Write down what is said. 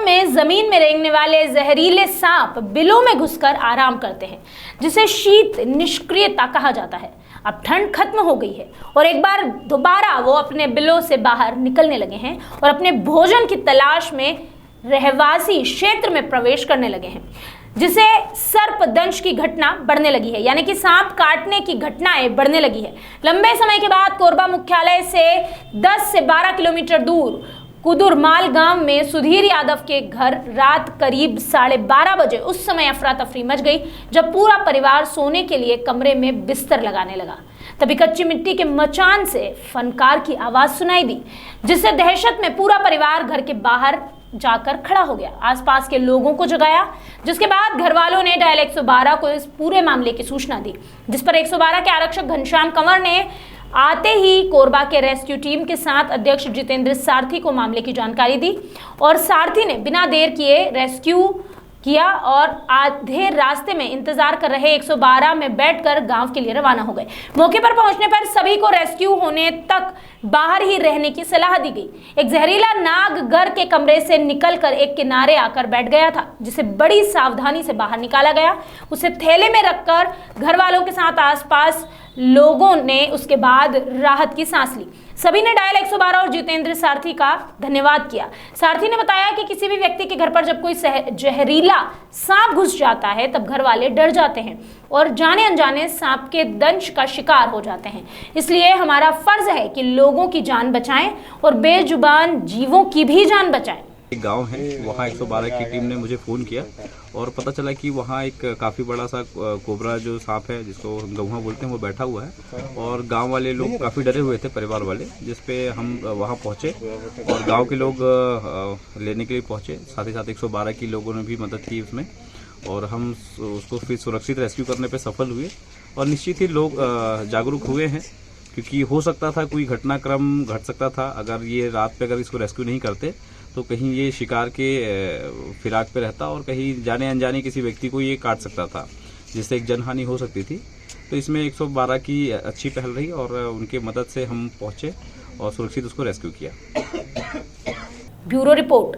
में जमीन में रेंगने वाले जहरीले सांप बिलों में घुसकर आराम करते हैं, जिसे शीत निष्क्रियता कहा जाता है। अब ठंड खत्म हो गई है और एक बार दोबारा वो अपने बिलों से बाहर निकलने लगे हैं और अपने भोजन की तलाश में रहवासी क्षेत्र में प्रवेश करने लगे हैं, जिसे सर्पदंश की घटना बढ़ने लगी है, यानी कि सांप काटने की घटनाएं बढ़ने लगी है। लंबे समय के बाद कोरबा मुख्यालय से 10 से 12 किलोमीटर दूर कुदुरमाल गांव में सुधीर यादव के घर रात करीब 12:30 बजे उस समय अफरा तफरी मच गई, जब पूरा परिवार सोने के लिए कमरे में बिस्तर लगाने लगा। तभी कच्ची मिट्टी के मचान से फनकार की आवाज सुनाई दी, जिससे दहशत में पूरा परिवार घर के बाहर जाकर खड़ा हो गया, आसपास के लोगों को जगाया, जिसके बाद घर वालों ने डायल 112 को इस पूरे मामले की सूचना दी, जिस पर 112 के आरक्षक घनश्याम कंवर ने आते ही कोरबा के रेस्क्यू टीम के साथ अध्यक्ष जितेंद्र सारथी को मामले की जानकारी दी और सारथी ने बिना देर किए रेस्क्यू किया और आधे रास्ते में इंतजार कर रहे 112 में बैठकर गांव के लिए रवाना हो गए। मौके पर पहुंचने पर सभी को रेस्क्यू होने तक बाहर ही रहने की सलाह दी गई। एक जहरीला नाग घर के कमरे से निकलकर एक किनारे आकर बैठ गया था, जिसे बड़ी सावधानी से बाहर निकाला गया। उसे थैले में रखकर घर वालों के साथ आसपास लोगों ने उसके बाद राहत की सांस ली। सभी ने डायल 112 और जितेंद्र सारथी का धन्यवाद किया। सारथी ने बताया कि किसी भी व्यक्ति के घर पर जब कोई जहरीला सांप घुस जाता है तब घर वाले डर जाते हैं और जाने अनजाने सांप के दंश का शिकार हो जाते हैं। इसलिए हमारा फर्ज है कि लोगों की जान बचाएं और बेजुबान जीवों की भी जान बचाएं। एक गांव है, वहाँ 112 की टीम ने मुझे फ़ोन किया और पता चला कि वहाँ एक काफ़ी बड़ा सा कोबरा जो सांप है, जिसको हम गौहा बोलते हैं, वो बैठा हुआ है और गांव वाले लोग काफ़ी डरे हुए थे, परिवार वाले, जिस पे हम वहाँ पहुँचे और गांव के लोग लेने के लिए पहुँचे। साथ ही साथ 112 की लोगों ने भी मदद की उसमें और हम उसको फिर सुरक्षित रेस्क्यू करने पर सफल हुए। और निश्चित ही लोग जागरूक हुए हैं, क्योंकि हो सकता था कोई घटनाक्रम घट सकता था अगर ये रात पे अगर इसको रेस्क्यू नहीं करते तो कहीं ये शिकार के फिराक पे रहता और कहीं जाने अनजाने किसी व्यक्ति को ये काट सकता था, जिससे एक जनहानि हो सकती थी। तो इसमें 112 की अच्छी पहल रही और उनके मदद से हम पहुंचे और सुरक्षित उसको रेस्क्यू किया। Bureau report.